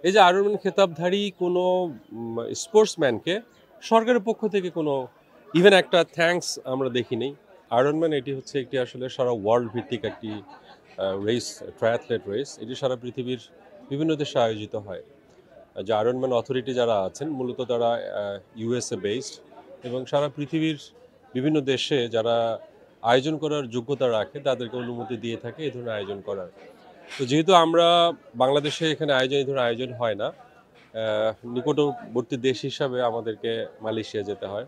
এই যে আয়রনম্যান খেতাবধারী কোনো স্পোর্টসম্যানকে সরকারের পক্ষ থেকে কোনো ইভেন একটা থ্যাঙ্কস আমরা দেখিনি। আয়রনম্যান এটি হচ্ছে একটি আসলে সারা ওয়ার্ল্ড ভিত্তিক একটি রেস, ট্রায়াথলেট রেস। এটি সারা পৃথিবীর বিভিন্ন দেশে আয়োজিত হয়। যে আয়রনম্যান অথরিটি যারা আছেন মূলত তারা ইউএসএ বেসড এবং সারা পৃথিবীর বিভিন্ন দেশে যারা আয়োজন করার যোগ্যতা রাখে তাদেরকে অনুমতি দিয়ে থাকে এই ধরনের আয়োজন করার। তো যেহেতু আমরা বাংলাদেশে এখানে এই ধরনের আয়োজন হয় না, নিকটবর্তী দেশ হিসাবে আমাদেরকে মালয়েশিয়া যেতে হয়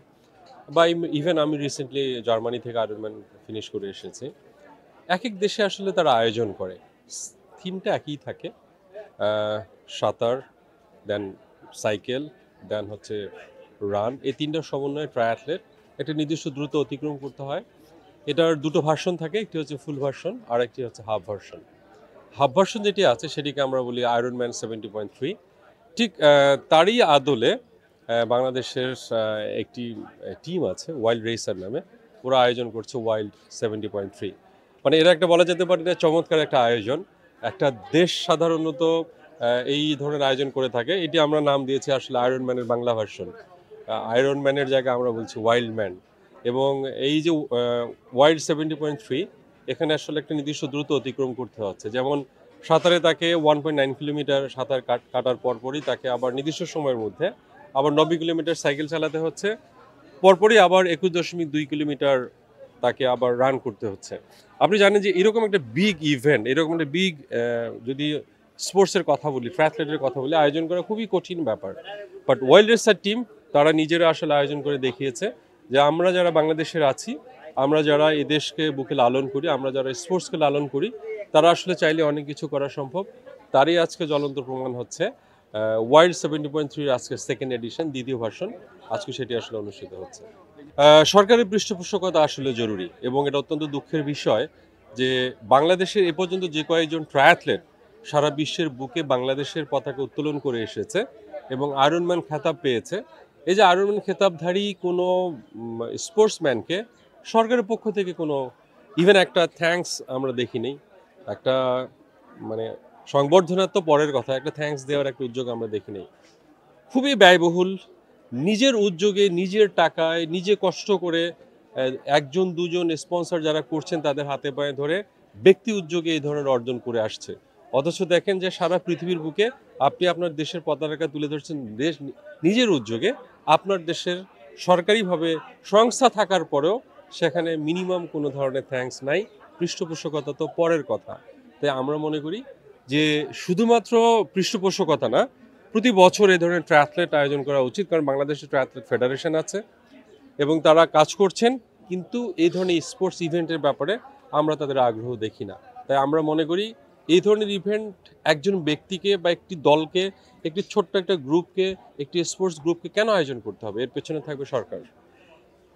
বা ইভেন আমি রিসেন্টলি জার্মানি থেকে আয়রনম্যান ফিনিশ করে এসেছি। এক এক দেশে আসলে তারা আয়োজন করে, থিমটা একই থাকে। সাঁতার, দেন সাইকেল, দেন হচ্ছে রান, এই তিনটার সমন্বয়ে ট্রায়াথলেট একটা নির্দিষ্ট দ্রুত অতিক্রম করতে হয়। এটার দুটো ভার্সন থাকে, একটি হচ্ছে ফুল ভার্সন আর একটি হচ্ছে হাফ ভার্সন। হাফ ভার্সন যেটি আছে সেটিকে আমরা বলি আয়রনম্যান 70.3। ঠিক তারই আদলে বাংলাদেশের একটি টিম আছে ওয়াইল্ড রেসার নামে, ওরা আয়োজন করছে ওয়াইল্ড 70.3। মানে এরা একটা বলা যেতে পারে না চমৎকার একটা আয়োজন। একটা দেশ সাধারণত এই ধরনের আয়োজন করে থাকে, এটি আমরা নাম দিয়েছি আসলে আয়রনম্যানের বাংলা ভার্সন। আয়রনম্যানের জায়গায় আমরা বলছি ওয়াইল্ড ম্যান। এবং এই যে ওয়াইল্ড 70.3, এখানে আসলে একটা নির্দিষ্ট দ্রুত অতিক্রম করতে হচ্ছে। যেমন সাঁতারে তাকে 1.9 কিলোমিটার সাঁতার কাটার পরপরই তাকে আবার নির্দিষ্ট সময়ের মধ্যে আবার 90 কিলোমিটার সাইকেল চালাতে হচ্ছে, পরপরই আবার 21.2 কিলোমিটার তাকে আবার রান করতে হচ্ছে। আপনি জানেন যে এরকম একটা বিগ ইভেন্ট, এরকম একটা বিগ যদি স্পোর্টসের কথা বলি, ট্রায়াথলেটের কথা বলি, আয়োজন করা খুবই কঠিন ব্যাপার। বাট ওয়াইল্ড রেসার টিম তারা নিজেরা আসলে আয়োজন করে দেখিয়েছে যে আমরা যারা বাংলাদেশের আছি, আমরা যারা এই দেশকে বুকে লালন করি, আমরা যারা স্পোর্টসকে লালন করি, তারা আসলে চাইলে অনেক কিছু করা সম্ভব। তারই আজকে জ্বলন্ত প্রমাণ হচ্ছে ওয়াইল্ড 70.3 আজকে সেকেন্ড এডিশন, দ্বিতীয় ভার্সন, আজকে সেটি আসলে অনুষ্ঠিত হচ্ছে। সরকারের পৃষ্ঠপোষকতা আসলে জরুরি এবং এটা অত্যন্ত দুঃখের বিষয় যে বাংলাদেশের এ পর্যন্ত যে কয়েকজন ট্রায়াথলেট সারা বিশ্বের বুকে বাংলাদেশের পতাকা উত্তোলন করে এসেছে এবং আয়রনম্যান খেতাব পেয়েছে, এই যে আয়রনম্যান খেতাবধারী কোনো স্পোর্টসম্যানকে সরকারের পক্ষ থেকে কোনো ইভেন একটা থ্যাঙ্কস আমরা দেখিনি। একটা মানে সংবর্ধনার তো পরের কথা, একটা থ্যাঙ্কস দেওয়ার একটা উদ্যোগ আমরা দেখিনি। খুবই ব্যয়বহুল, নিজের উদ্যোগে, নিজের টাকায়, নিজে কষ্ট করে একজন দুজন স্পন্সর যারা করছেন তাদের হাতে পায়ে ধরে ব্যক্তি উদ্যোগে এই ধরনের অর্জন করে আসছে। অথচ দেখেন যে সারা পৃথিবীর বুকে আপনি আপনার দেশের পতাকা তুলে ধরছেন দেশ নিজের উদ্যোগে, আপনার দেশের সরকারিভাবে সংস্থা থাকার পরেও সেখানে মিনিমাম কোনো ধরনের থ্যাঙ্কস নাই, পৃষ্ঠপোষকতা তো পরের কথা। তাই আমরা মনে করি যে শুধুমাত্র পৃষ্ঠপোষকতা না, প্রতি বছর এই ধরনের ট্রায়াথলেট আয়োজন করা উচিত, কারণ বাংলাদেশে ট্রায়াথলেট ফেডারেশন আছে এবং তারা কাজ করছেন, কিন্তু এই ধরনের স্পোর্টস ইভেন্টের ব্যাপারে আমরা তাদের আগ্রহ দেখি না। তাই আমরা মনে করি এই ধরনের ইভেন্ট একজন ব্যক্তিকে বা একটি দলকে, একটি ছোট্ট একটা গ্রুপকে, একটি স্পোর্টস গ্রুপকে কেন আয়োজন করতে হবে? এর পেছনে থাকবে সরকার।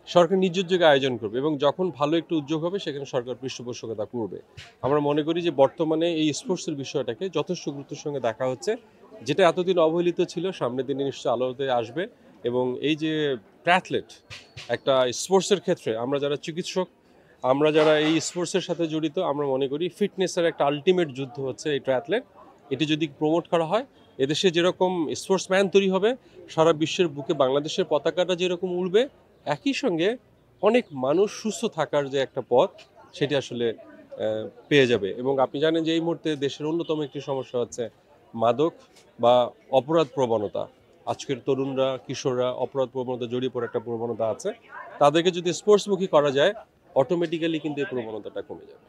সরকার নিজ উদ্যোগে আয়োজন করবে এবং যখন ভালো একটু উদ্যোগ হবে সেখানে সরকার পৃষ্ঠপোষকতা করবে। আমরা মনে করি যে বর্তমানে এই স্পোর্টসের বিষয়টাকে যথেষ্ট গুরুত্বের সঙ্গে দেখা হচ্ছে, যেটা এতদিন অবহেলিত ছিল, সামনের দিনে নিশ্চয়ই আলোতে আসবে। এবং এই যে ট্রায়াথলেট একটা স্পোর্টসের ক্ষেত্রে আমরা যারা চিকিৎসক, আমরা যারা এই স্পোর্টসের সাথে জড়িত, আমরা মনে করি ফিটনেসের একটা আলটিমেট যুদ্ধ হচ্ছে এই ট্রায়াথলেট। এটি যদি প্রমোট করা হয়, এদেশে যেরকম স্পোর্টসম্যান তৈরি হবে, সারা বিশ্বের বুকে বাংলাদেশের পতাকাটা যেরকম উড়বে, একই সঙ্গে অনেক মানুষ সুস্থ থাকার যে একটা পথ সেটি আসলে পেয়ে যাবে। এবং আপনি জানেন যে এই মুহূর্তে দেশের অন্যতম একটি সমস্যা হচ্ছে মাদক বা অপরাধ প্রবণতা। আজকের তরুণরা, কিশোররা অপরাধ প্রবণতা জড়িয়ে পড়ে একটা প্রবণতা আছে, তাদেরকে যদি স্পোর্টসমুখী করা যায় অটোমেটিক্যালি কিন্তু এই প্রবণতাটা কমে যাবে।